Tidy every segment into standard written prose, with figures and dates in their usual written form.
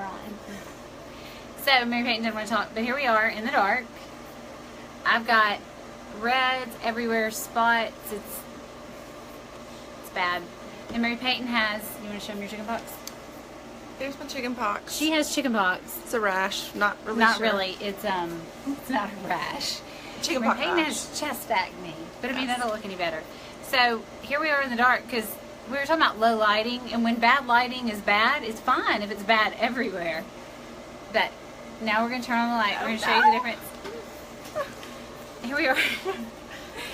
crying. So Mary Peyton didn't want to talk, but here we are in the dark. I've got reds everywhere, spots. It's bad. And Mary Peyton has, you want to show them your chicken pox? Here's my chicken pox. She has chicken pox. It's a rash, not really. Not really. It's not a rash. Chicken Mary pox Peyton rash. has chest acne, but I mean, that don't look any better. So here we are in the dark because we were talking about low lighting, and when bad lighting is bad, it's fine if it's bad everywhere. But now we're going to turn on the light. We're going to show you the difference. Here we are.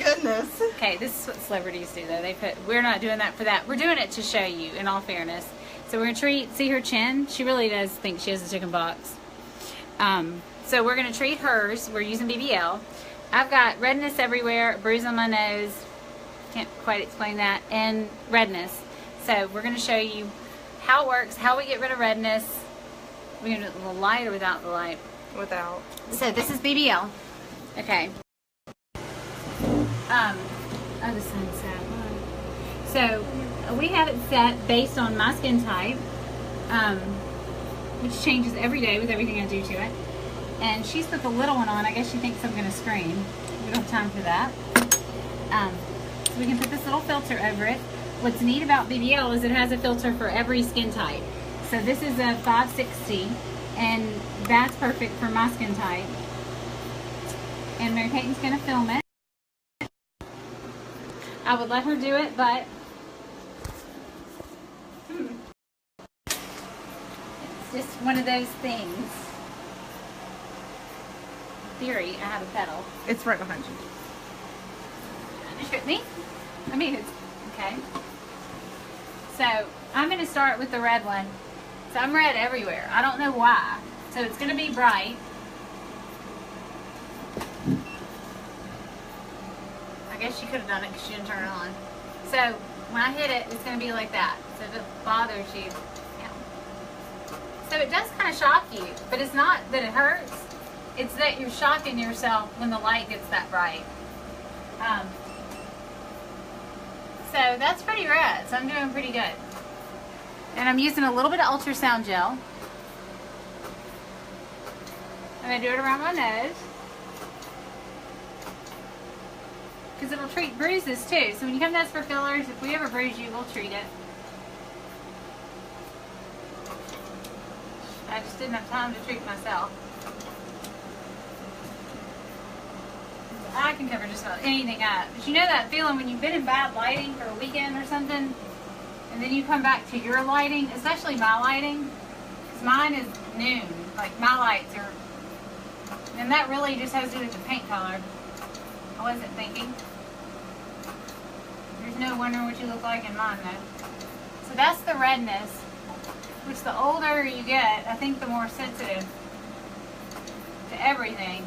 Goodness. Okay, this is what celebrities do though. We're not doing that for that. We're doing it to show you, in all fairness. So we're going to see her chin. She really does think she has a chicken pox. So we're going to treat hers. We're using BBL. I've got redness everywhere, a bruise on my nose. Can't quite explain that. And redness. So we're going to show you how it works, how we get rid of redness. We're going to do it with the light or without the light? Without. So this is BBL. Okay. Oh, the sun's sad. So we have it set based on my skin type, which changes every day with everything I do to it. And she's put the little one on. I guess she thinks I'm going to scream. We don't have time for that. So we can put this little filter over it. What's neat about BBL is it has a filter for every skin type. So this is a 560, and that's perfect for my skin type. And Mary Peyton's going to film it. I would let her do it, but it's just one of those things. In theory, I have a pedal. It's right behind you. Trying to trip me? I mean, it's okay. So I'm going to start with the red one. So I'm red everywhere. I don't know why. So it's going to be bright. I guess she could have done it because she didn't turn it on. So when I hit it, it's going to be like that. So if it bothers you, yeah. So it does kind of shock you, but it's not that it hurts. It's that you're shocking yourself when the light gets that bright. So that's pretty red. So I'm doing pretty good. And I'm using a little bit of ultrasound gel. I'm going to do it around my nose. Because it'll treat bruises too. So when you come to us for fillers, if we ever bruise you, we'll treat it. I just didn't have time to treat myself. I can cover just about anything up. But you know that feeling when you've been in bad lighting for a weekend or something, and then you come back to your lighting, especially my lighting, because mine is noon. Like my lights are, and that really just has to do with the paint color. I wasn't thinking. There's no wondering what you look like in mine though. So that's the redness, which the older you get, I think the more sensitive to everything.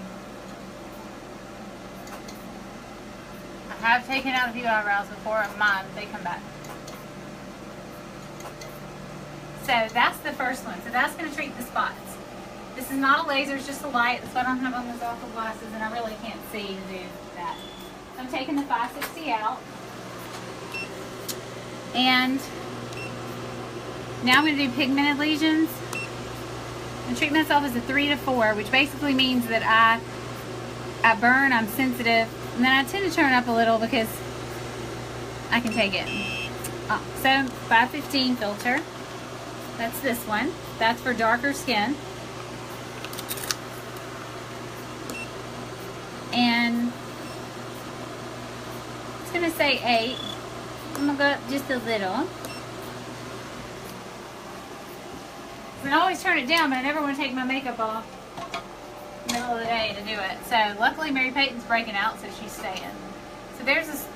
I have taken out a few eyebrows before on mine, but they come back. So that's the first one. So that's going to treat the spots. This is not a laser, it's just a light. That's why I don't have on those awful glasses, and I really can't see to do that. So I'm taking the 560 out. And now I'm going to do pigmented lesions. And treat myself as a 3 to 4, which basically means that I burn, I'm sensitive, and then I tend to turn up a little because I can take it. So 515 filter. That's this one. That's for darker skin. And it's going to say 8. I'm going to go up just a little. I always turn it down, but I never want to take my makeup off in the middle of the day to do it. So luckily Mary Peyton's breaking out, so she's staying. So there's this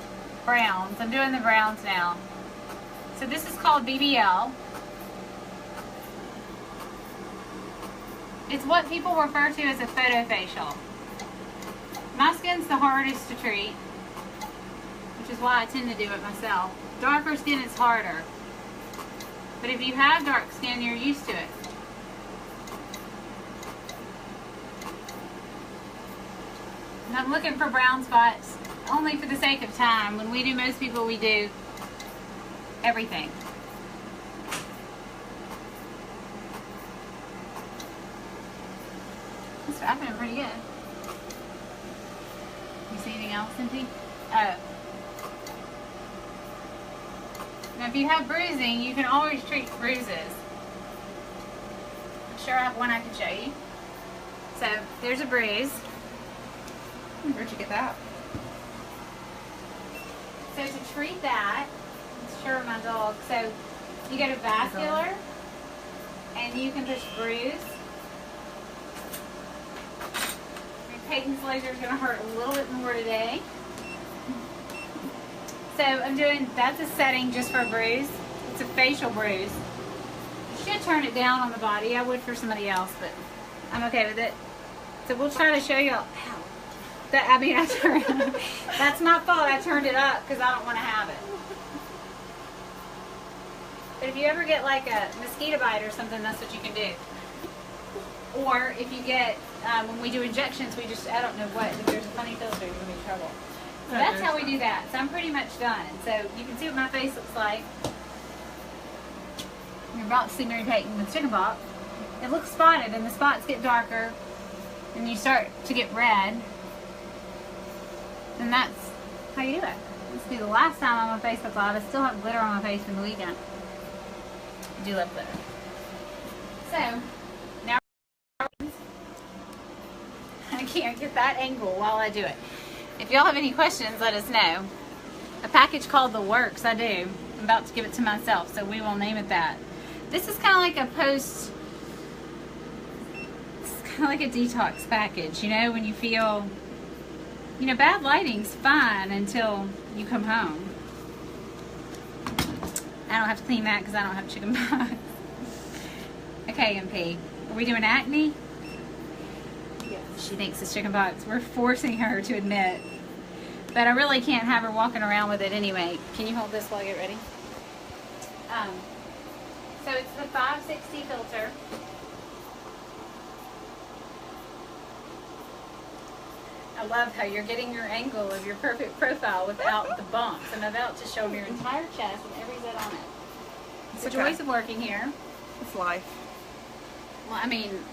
browns. I'm doing the browns now. So this is called BBL. It's what people refer to as a photofacial. My skin's the hardest to treat, which is why I tend to do it myself. Darker skin is harder. But if you have dark skin, you're used to it. And I'm looking for brown spots only for the sake of time. When we do most people, we do everything. strapping it pretty good. You see anything else, Cynthia? Oh. Now, if you have bruising, you can always treat bruises. I'm sure I have one I can show you. So, there's a bruise. Where'd you get that? So, to treat that, let's show my dog. So, you go to vascular, and you can push bruise. Peyton's laser is going to hurt a little bit more today. So I'm doing, that's a setting just for a bruise. It's a facial bruise. You should turn it down on the body. I would for somebody else, but I'm okay with it. So we'll try to show you, ow, that, I mean, that's my fault. I turned it up because I don't want to have it. But if you ever get like a mosquito bite or something, that's what you can do. Or if you get, when we do injections, we just, I don't know what, if there's a funny filter, you're going to be in trouble. So that's how we do that. So I'm pretty much done. So you can see what my face looks like. You're about to see Mary Peyton with chickenpox. It looks spotted and the spots get darker and you start to get red. And that's how you do it. This will be the last time I'm on Facebook Live. I still have glitter on my face from the weekend. I do love glitter. So, now I can't get that angle while I do it. If y'all have any questions, let us know. A package called The Works, I do. I'm about to give it to myself, so we will name it that. This is kind of like a post, it's kind of like a detox package, you know, when you feel, you know, bad lighting's fine until you come home. I don't have to clean that because I don't have chicken pox. Okay, MP, are we doing acne? She thinks it's chicken pox. We're forcing her to admit. But I really can't have her walking around with it anyway. Can you hold this while I get ready? So it's the 560 filter. I love how you're getting your angle of your perfect profile without the bumps. I'm about to show them your entire chest with every zit on it. It's the joys of working here. It's life. Well, I mean,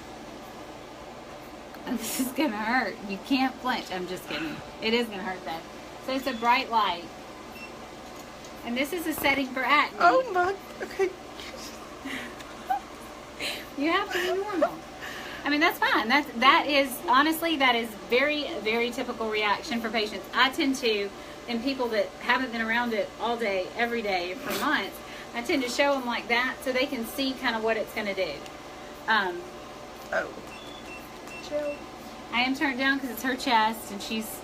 this is gonna hurt. You can't flinch. I'm just kidding. It is gonna hurt though. So it's a bright light. And this is a setting for acne. Oh my, okay. You have to be normal. I mean, that's fine. That is, honestly, that is very, very typical reaction for patients. I tend to, in people that haven't been around it all day, every day for months, I tend to show them like that so they can see kind of what it's gonna do. Oh. I am turned down because it's her chest and she's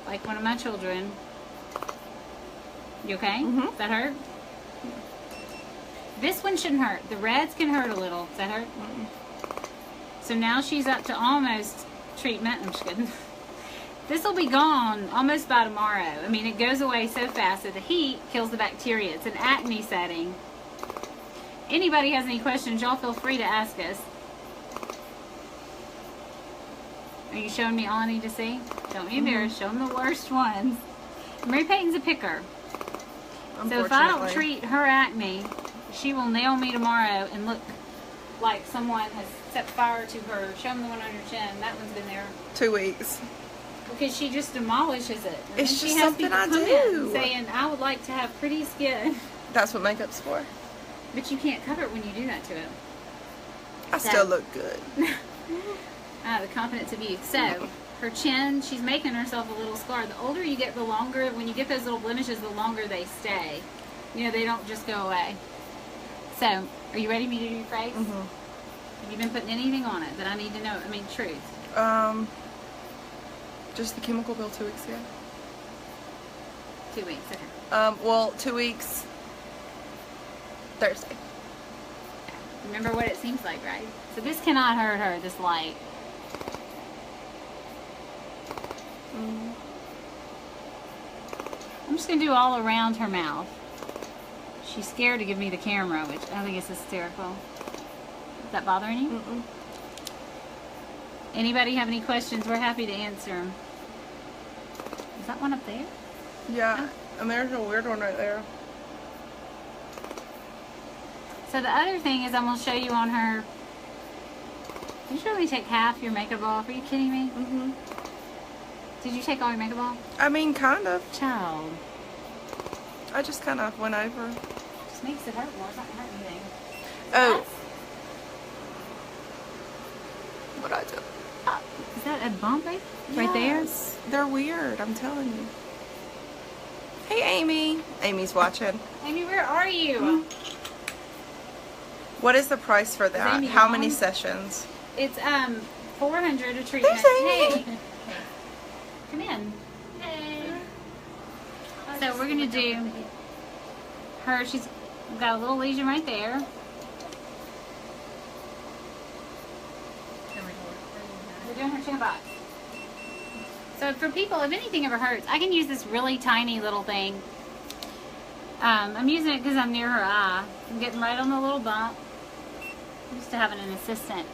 like one of my children. You okay? Mm-hmm. Does that hurt? This one shouldn't hurt. The reds can hurt a little. Does that hurt? Mm-mm. So now she's up to almost treatment. I'm just kidding. This will be gone almost by tomorrow. I mean, it goes away so fast that the heat kills the bacteria. It's an acne setting. Anybody has any questions, y'all feel free to ask us. Are you showing me all I need to see? Don't be embarrassed. Show them the worst ones. Mary Peyton's a picker. So if I don't treat her acne, she will nail me tomorrow and look like someone has set fire to her. Show them the one on your chin. That one's been there 2 weeks. Because she just demolishes it. And It's then just she has something people I come do. in saying, I would like to have pretty skin. That's what makeup's for. But you can't cover it when you do that to it. I still look good. The confidence of youth. So, her chin, she's making herself a little scar. The older you get, the longer, when you get those little blemishes, the longer they stay. You know, they don't just go away. So, are you ready for me to do your face? Mm-hmm. Have you been putting anything on it that I need to know? I mean, truth. Just the chemical bill 2 weeks ago. 2 weeks, okay. Well, 2 weeks Thursday. Remember what it seems like, right? So this cannot hurt her, this light. I'm just going to do all around her mouth. She's scared to give me the camera, which I think is hysterical. Is that bothering you? Mm-mm. Anybody have any questions? We're happy to answer them. Is that one up there? Yeah, and there's a weird one right there. So the other thing is I'm going to show you on her Did you really take half your makeup off? Are you kidding me? Mm-hmm. Did you take all your makeup off? I mean, kind of. Child. I just kind of went over. Just makes it hurt more. It's not gonna hurt anything. Oh. What I do? Is that a bump right Yes. They're weird, I'm telling you. Hey, Amy. Amy's watching. there? Amy, where are you? What is the price for that? Amy How on? many sessions? It's $400 a treatment. There's Amy. Hey. Come in. Hey. So we're gonna do her. She's got a little lesion right there. We're doing her chin box. So for people, if anything ever hurts, I can use this really tiny little thing. I'm using it because I'm near her eye. I'm getting right on the little bump. I'm used to having an assistant.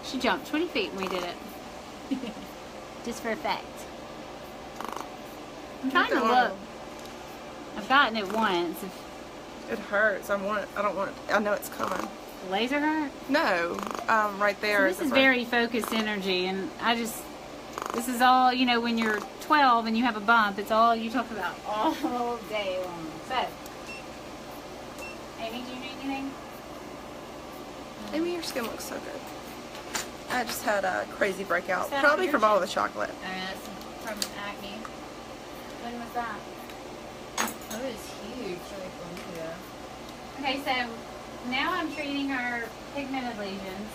She jumped 20 feet when we did it. Just for effect. I'm trying to look. I've gotten it once. It hurts. I don't want it. I know it's coming. The laser hurt? No. Right there. So this is very focused energy, and this is all, you know, when you're 12 and you have a bump, it's all you talk about all day long. So, Amy, do you need anything? Amy, your skin looks so good. I just had a crazy breakout. that Probably on from your all chin? the chocolate. I mean, that's from acne. When was that? Oh, it was huge like a week ago. Okay, so now I'm treating her pigmented lesions.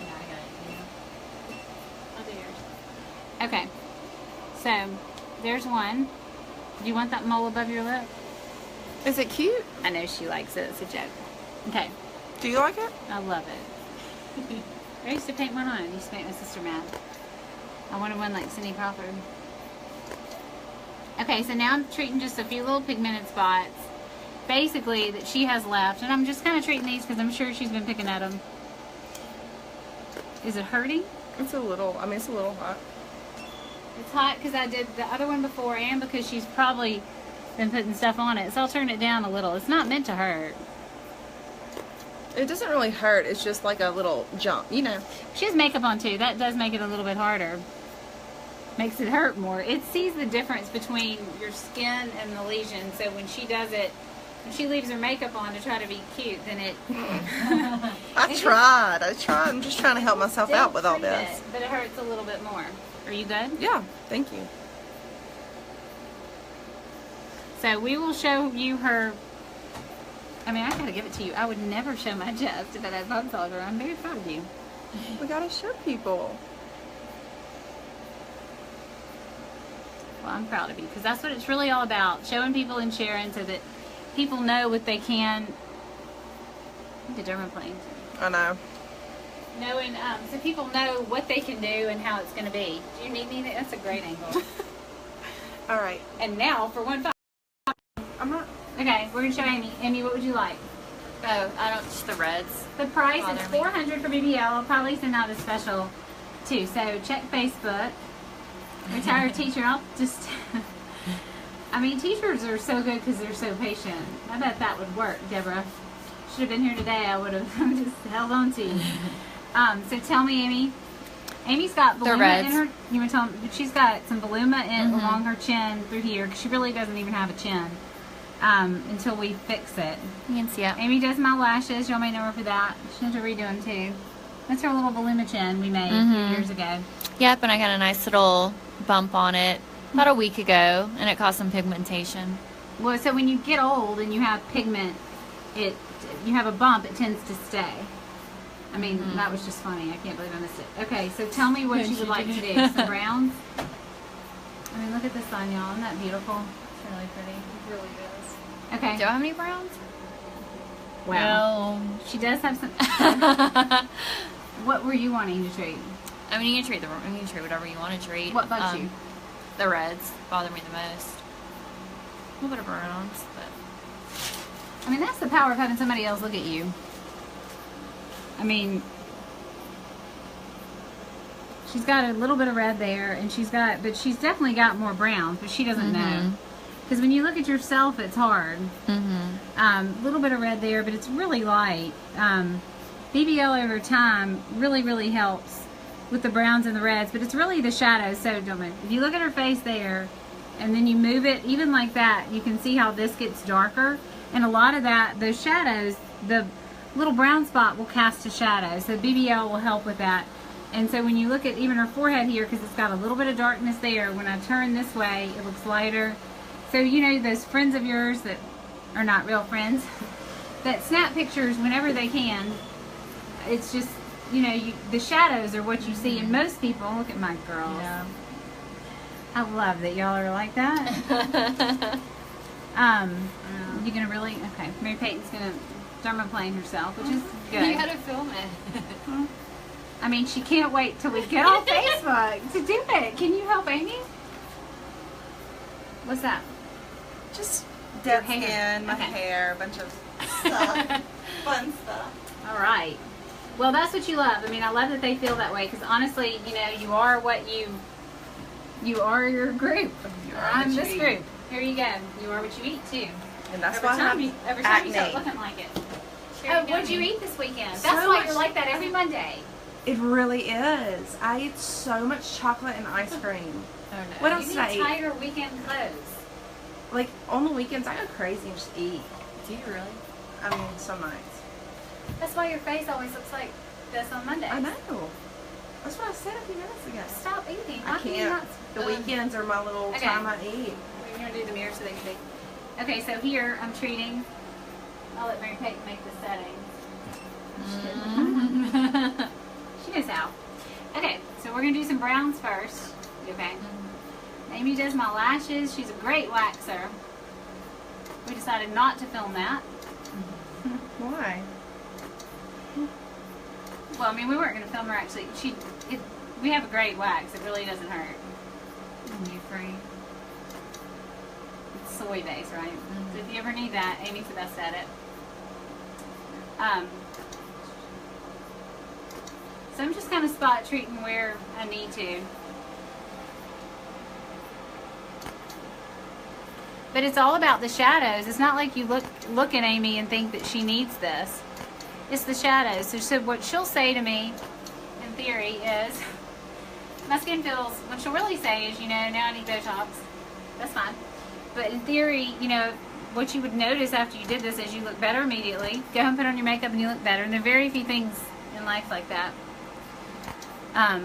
Yeah, I got it. Yeah. I'll do yours. Okay, so there's one. Do you want that mole above your lip? Is it cute? I know she likes it. It's a joke. Okay, Do you like it? I love it. I used to paint one on. I used to make my sister mad. I wanted one like Cindy Crawford. Okay, so now I'm treating just a few little pigmented spots, basically, that she has left. And I'm just kind of treating these because I'm sure she's been picking at them. Is it hurting? It's a little, I mean, it's a little hot. It's hot because I did the other one before and because she's probably been putting stuff on it. So I'll turn it down a little. It's not meant to hurt. It doesn't really hurt. It's just like a little jump, you know. She has makeup on too. That does make it a little bit harder. Makes it hurt more. It sees the difference between your skin and the lesion. So when she does it, when she leaves her makeup on to try to be cute, then it... I tried. I'm just trying to help myself Still out with all treat this. it, but it hurts a little bit more. Are you good? Yeah, thank you. So we will show you her... I mean, I gotta give it to you. I would never show my chest if I had bumps all over. I'm very proud of you. We gotta show people. Well, I'm proud of you because that's what it's really all about. Showing people and sharing so that people know what they can. The dermaplane. I know. Knowing, so people know what they can do and how it's going to be. Do you need anything? That's a great angle. All right. And now for 1.5. I'm not. Okay, we're going to show Amy. Amy, what would you like? Oh, I don't, just the reds. The price is Bother me. $400 for BBL. I'll probably send out a special too. So check Facebook. Retired teacher. I'll just. I mean, teachers are so good because they're so patient. I bet that would work, Deborah. Should have been here today. I would have just held on to you. So tell me, Amy. Amy's got voluma in her. You want to tell them? She's got some voluma in along her chin through here. She really doesn't even have a chin until we fix it. You can see it. Amy does my lashes. Y'all may know her for that. She has to redo them too. That's her little voluma chin we made a few years ago. Yep, and I got a nice little bump on it about a week ago, and it caused some pigmentation. Well, so when you get old and you have pigment, you have a bump, it tends to stay. I mean, that was just funny. I can't believe I missed it. Okay, so tell me what you would like to do. Some browns? I mean, look at this on y'all. Isn't that beautiful? It's really pretty. It really is. Okay. Do I have any browns? Wow. She does have some. What were you wanting to treat? I mean, you can treat whatever you want to treat. What bugs you? The reds bother me the most. A little bit of browns, but I mean, that's the power of having somebody else look at you. I mean, she's got a little bit of red there, and but she's definitely got more browns, but she doesn't know. Because when you look at yourself, it's hard. Mm-hmm. Little bit of red there, but it's really light. BBL over time really helps with the browns and the reds, but it's really the shadows. So don't move. If you look at her face there, and then you move it even like that, you can see how this gets darker. And a lot of that, those shadows, the little brown spot will cast a shadow. So BBL will help with that. And so when you look at even her forehead here, because it's got a little bit of darkness there, when I turn this way, it looks lighter. So you know those friends of yours that are not real friends, that snap pictures whenever they can, it's just, you know, the shadows are what you see. And most people, look at my girls. Yeah. I love that y'all are like that. You're gonna really, okay, Mary Peyton's gonna dermaplane herself, which is good. You gotta film it. I mean, she can't wait till we get on Facebook to do it. Can you help Amy? What's that? Just dead Your hair. skin, my Okay. hair, a bunch of stuff. Fun stuff. All right. Well, that's what you love. I mean, I love that they feel that way, because honestly, you know, you are what you are your group. You are I'm what you this eat. group. Here you go. You are what you eat too. And that's Every why I time have you start looking like it. Oh, what'd you eat this weekend? So That's why much- you're like that every Monday. It really is. I eat so much chocolate and ice cream. Oh no. What You else need did I eat? tighter weekend clothes. Like, on the weekends, I go crazy and just eat. Do you really? I mean, some nights. That's why your face always looks like this on Mondays. I know. That's what I said a few minutes ago. Stop eating. I How can you can't. not? The weekends are my little Okay. time I eat. We're going to do the mirror so they can see. Okay, so here I'm treating. I'll let Mary Peyton make the setting. She knows how. Okay, so we're going to do some browns first. You okay? Amy does my lashes. She's a great waxer. We decided not to film that. Why? Well, I mean, we weren't going to film her actually. We have a great wax. It really doesn't hurt. You free? It's soy base, right? So if you ever need that, Amy's the best at it. So I'm just kind of spot treating where I need to. But it's all about the shadows. It's not like you look at Amy and think that she needs this. It's the shadows. So what she'll say to me, in theory, is, my skin feels, what she'll really say is, you know, now I need Botox. That's fine. But in theory, you know, what you would notice after you did this is you look better immediately. Go home, put on your makeup, and you look better. And there are very few things in life like that. Other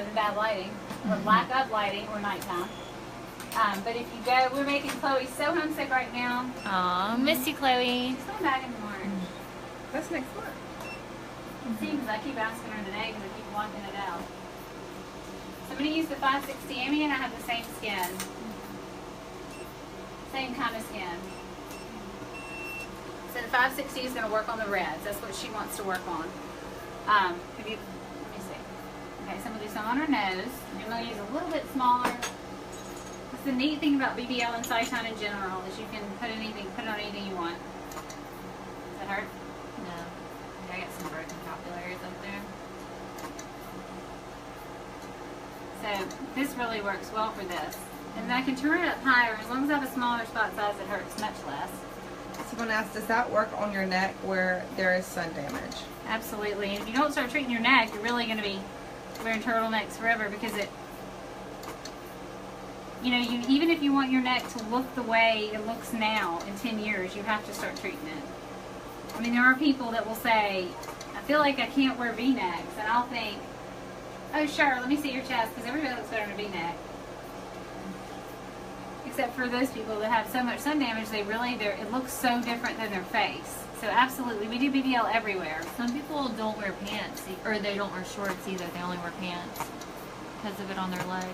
than bad lighting, or lack of lighting, or nighttime. But if you go, we're making Chloe so homesick right now. Aw, miss you, Chloe. She's coming back in March. That's next month. See, because I keep asking her today because I keep wanting it out. So I'm going to use the 560. Amy and I have the same skin. Same kind of skin. So the 560 is going to work on the reds. That's what she wants to work on. Let me see. Okay, so I'm going to do some on her nose. I'm going to use a little bit smaller. That's the neat thing about BBL and Valentine in general is you can put it on anything you want. Does that hurt? No. I got some broken capillaries up there. So this really works well for this. And then I can turn it up higher. As long as I have a smaller spot size, it hurts much less. Someone asked, does that work on your neck where there is sun damage? Absolutely. And if you don't start treating your neck, you're really going to be wearing turtlenecks forever because it, you know, even if you want your neck to look the way it looks now in 10 years, you have to start treating it. I mean, there are people that will say, I feel like I can't wear V-necks. And I'll think, oh, sure, let me see your chest because everybody looks better in a V-neck. Except for those people that have so much sun damage, it looks so different than their face. So absolutely, we do BBL everywhere. Some people don't wear pants, or they don't wear shorts either. They only wear pants because of it on their legs.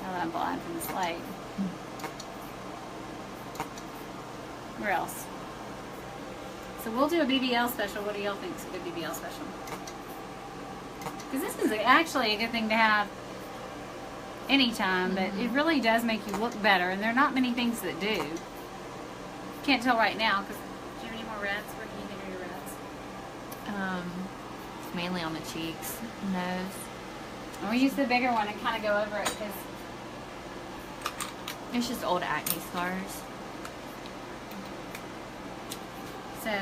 Now that I'm blind from this light. Where else? So we'll do a BBL special. What do y'all think is a good BBL special? Because this is actually a good thing to have anytime, but it really does make you look better, and there are not many things that do. Can't tell right now, because do you have any more reds? Where can you think of your reds? Mainly on the cheeks, nose. And we use the bigger one and kind of go over it because It's just old acne scars. so.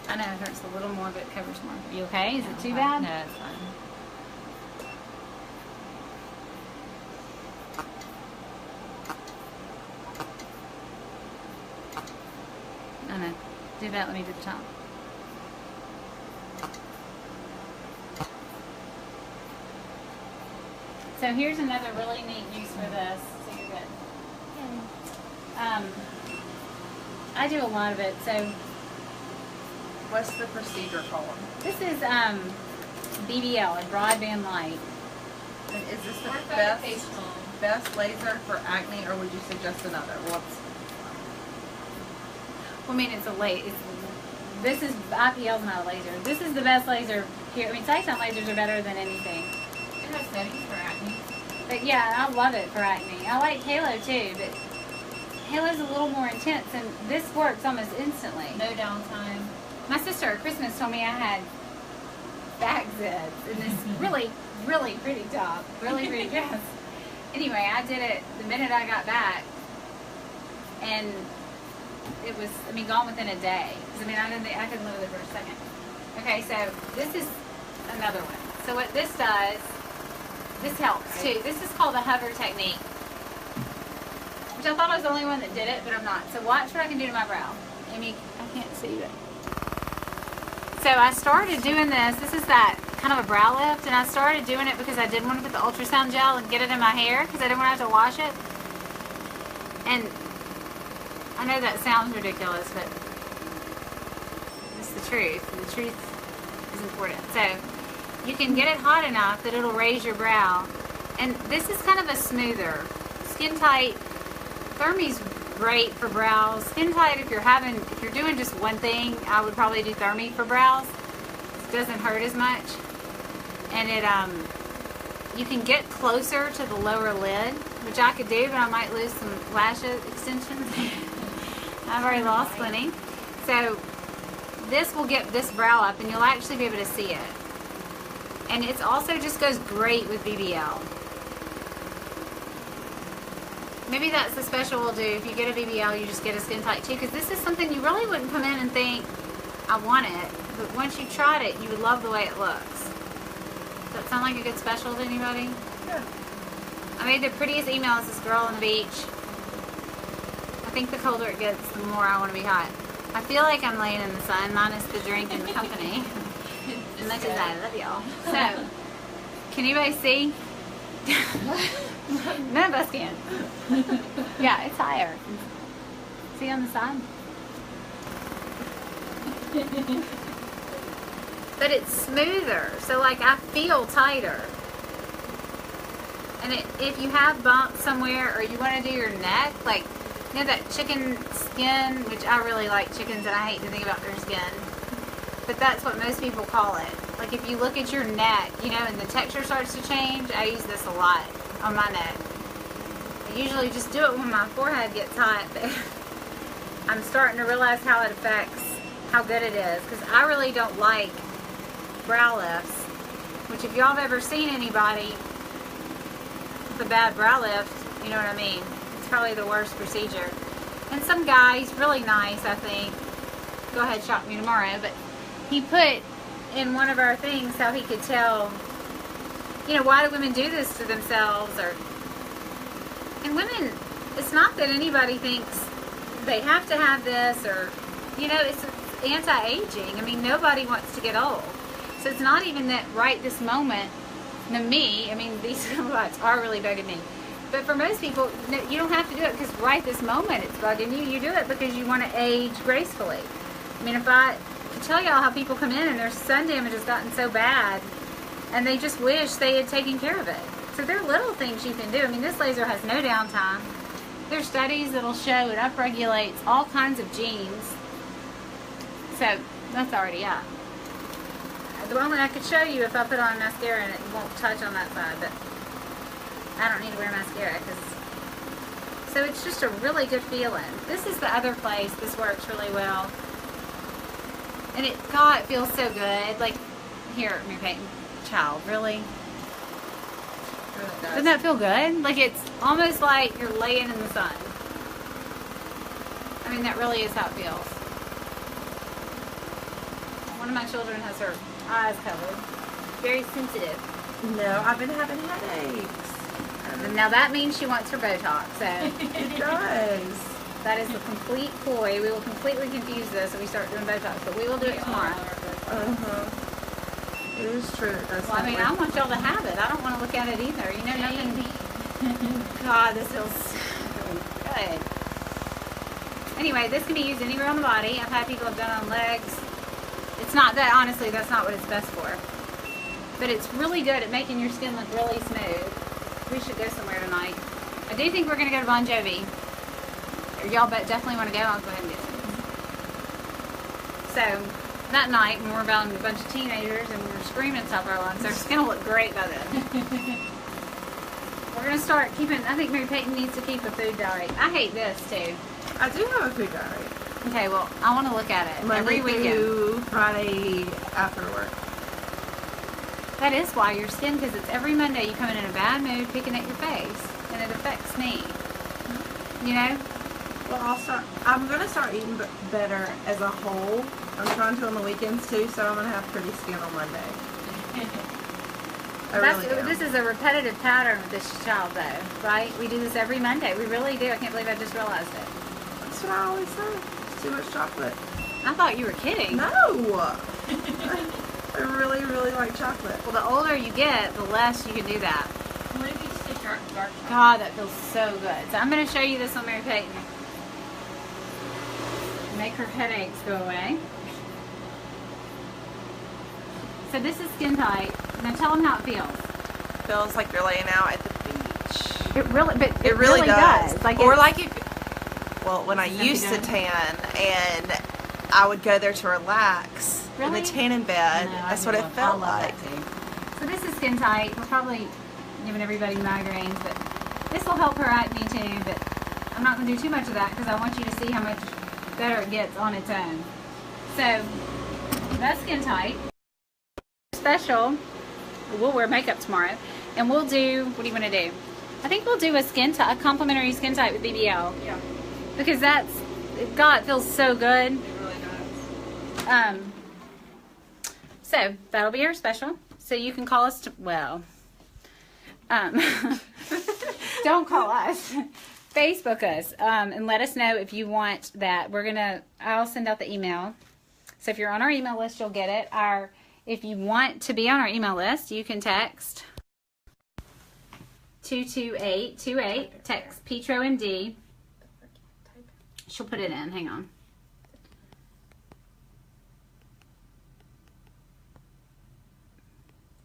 I know it hurts a little more, but it covers more. Are you okay? Is it too bad? No, it's fine. I know. Do that. Let me do the top. So here's another really neat use for this. So you're good. I do a lot of it. So What's the procedure called? this is BBL, a broadband light. And is this the Ortho best petromd. best laser for acne, or would you suggest another? What's Well, I mean, it's a laser. This is IPL's not a laser. This is the best laser here. I mean, Cyclone lasers are better than anything. It has settings for acne. But yeah, I love it for acne. I like Halo too, but Halo's a little more intense, and this works almost instantly. No downtime. My sister at Christmas told me I had back zits in this really, really pretty top, really pretty dress. Anyway, I did it the minute I got back, and it was, I mean, gone within a day. 'Cause, I mean, I couldn't live with it for a second. Okay, so this is another one. So what this does, this helps too. This is called the hover technique, which I thought I was the only one that did it, but I'm not. So watch what I can do to my brow. Amy, I can't see it. So I started doing this. This is that kind of a brow lift, and I started doing it because I didn't want to put the ultrasound gel and get it in my hair because I didn't want to have to wash it. And I know that sounds ridiculous, but it's the truth. The truth is important. So you can get it hot enough that it'll raise your brow. And this is kind of a smoother. Skin tight. Thermie's great for brows. Skin tight, if you're doing just one thing, I would probably do Thermie for brows. It doesn't hurt as much. And it you can get closer to the lower lid, which I could do, but I might lose some lash extensions. I've already lost plenty. So this will get this brow up, and you'll actually be able to see it. And it also just goes great with BBL. Maybe that's the special we'll do. If you get a BBL, you just get a skin tight too, because this is something you really wouldn't come in and think, I want it. But once you tried it, you would love the way it looks. Does that sound like a good special to anybody? yeah? I made the prettiest email as this girl on the beach. I think the colder it gets, the more I want to be hot. I feel like I'm laying in the sun, minus the drink and the company. As much as I love y'all. So, can anybody see? None of us can. Yeah, it's higher. See on the side? But it's smoother, so like I feel tighter. And if you have bumps somewhere, or you want to do your neck, like, you know that chicken skin, which I really like chickens and I hate to think about their skin, but that's what most people call it. Like if you look at your neck, you know, and the texture starts to change, I use this a lot on my neck. I usually just do it when my forehead gets hot, but I'm starting to realize how it affects how good it is, because I really don't like brow lifts, which if y'all have ever seen anybody with a bad brow lift, you know what I mean. It's probably the worst procedure. And some guy, he's really nice, I think. Go ahead, shop me tomorrow, but he put in one of our things how he could tell, you know, why do women do this to themselves, or, and women, it's not that anybody thinks they have to have this, or, you know, it's anti-aging. I mean, nobody wants to get old. So it's not even that right this moment, to me, I mean, these spots are really bugging me. But for most people, no, you don't have to do it because right this moment it's bugging you. You do it because you want to age gracefully. I mean, if I could tell y'all how people come in and their sun damage has gotten so bad and they just wish they had taken care of it. So there are little things you can do. I mean, this laser has no downtime. There's studies that'll show it upregulates all kinds of genes. So that's already up. The one I could show you if I put on mascara and it won't touch on that side, but I don't need to wear mascara because. So it's just a really good feeling. This is the other place. This works really well, and God, it feels so good. Like here, let me paint. Child, really? Really Doesn't that feel good? Like it's almost like you're laying in the sun. I mean, that really is how it feels. One of my children has her eyes covered. Very sensitive. No, I've been having headaches. And now that means she wants her Botox. So It does. that is the complete ploy. We will completely confuse this if we start doing Botox, but we will do it tomorrow. It is true. That's Well, I mean, I want y'all to have it. I don't want to look at it either. You know, nothing. God, this feels so good. Anyway, this can be used anywhere on the body. I've had people have done it on legs. It's not that, honestly, that's not what it's best for. But it's really good at making your skin look really smooth. We should go somewhere tonight. I do think we're going to go to Bon Jovi. Y'all definitely want to go. I'll go ahead and get some. So, that night, when we're about a bunch of teenagers and we're screaming at the top of our lungs, our skin will look great by then. We're going to start keeping, I think Mary Peyton needs to keep a food diary. I hate this too. I do have a food diary. Okay, well, I want to look at it Monday every weekend. through Friday after work. That is why your skin, because it's every Monday you come in a bad mood picking at your face, and it affects me. You know? Well, I'm going to start eating better as a whole. I'm trying to on the weekends too, so I'm going to have pretty skin on Monday. I really am. This is a repetitive pattern with this child, though, right? We do this every Monday. We really do. I can't believe I just realized it. That's what I always say. It's too much chocolate. I thought you were kidding. No! I really, really like chocolate. Well, the older you get, the less you can do that. What if you just did dark chocolate? God, that feels so good. So I'm going to show you this on Mary Peyton. Make her headaches go away. So this is skin tight. Now tell them how it feels. Feels like you're laying out at the beach. It really, but It really does. Like Or it's- like well, when I used to tan and I would go there to relax in Really? the tanning bed. No, That's I what it love- felt I love like. that too. So this is skin tight. We're probably giving everybody migraines, but this will help her acne too. But I'm not going to do too much of that because I want you to see how much better it gets on its own. So that's skin tight. Special. We'll wear makeup tomorrow, and we'll do. What do you want to do? I think we'll do a complimentary skin tight with BBL. Yeah. Because that's, God, it feels so good. It really does. So that'll be our special. So you can call us don't call us. Facebook us and let us know if you want that. I'll send out the email. So if you're on our email list, you'll get it. If you want to be on our email list, you can text 22828. Text petromd. She'll put it in. Hang on.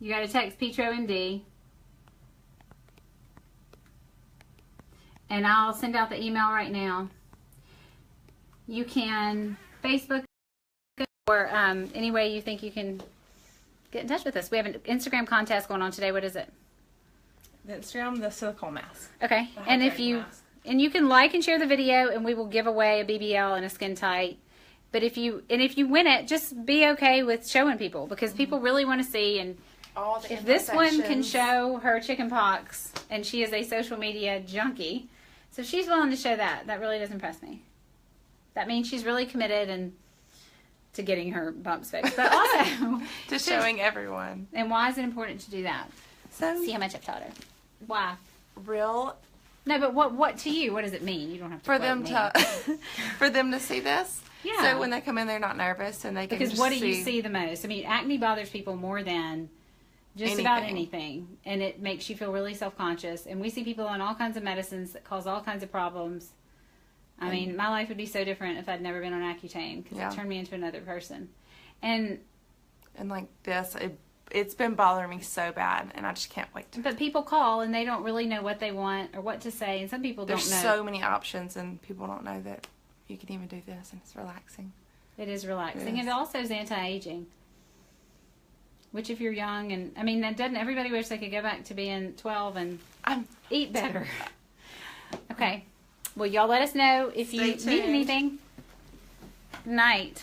You got to text petromd. And I'll send out the email right now. You can Facebook or any way you think you can get in touch with us. We have an Instagram contest going on today. What is it? The Instagram, the silicone mask. Okay. The And if hydrating you mask. and you can like and share the video, and we will give away a BBL and a skin tight. But if you win it, just be okay with showing people, because people really want to see. And All the if this one can imperfections. show her chicken pox, and she is a social media junkie, so if she's willing to show that, that really does impress me. That means she's really committed and to getting her bumps fixed, but also to showing everyone. And why is it important to do that? So See how much I've taught her. Why? real No, but what to you? What does it mean? You don't have to for quote them me. to for them to see this. Yeah. So when they come in, they're not nervous and they can Because just what do you see the most? I mean, acne bothers people more than just about anything, and it makes you feel really self-conscious. And we see people on all kinds of medicines that cause all kinds of problems. I mean, my life would be so different if I'd never been on Accutane, because Yeah. it turned me into another person. And like this, it's been bothering me so bad, and I just can't wait to. but people call and they don't really know what they want or what to say, and some people There's don't know. so many options, and people don't know that you can even do this, and it's relaxing. It is relaxing. Yes. It also is anti-aging. Which, if you're young, and I mean, that doesn't everybody wish they could go back to being 12 and eat better? Okay. Well, y'all let us know if you Stay need tuned. anything. Night.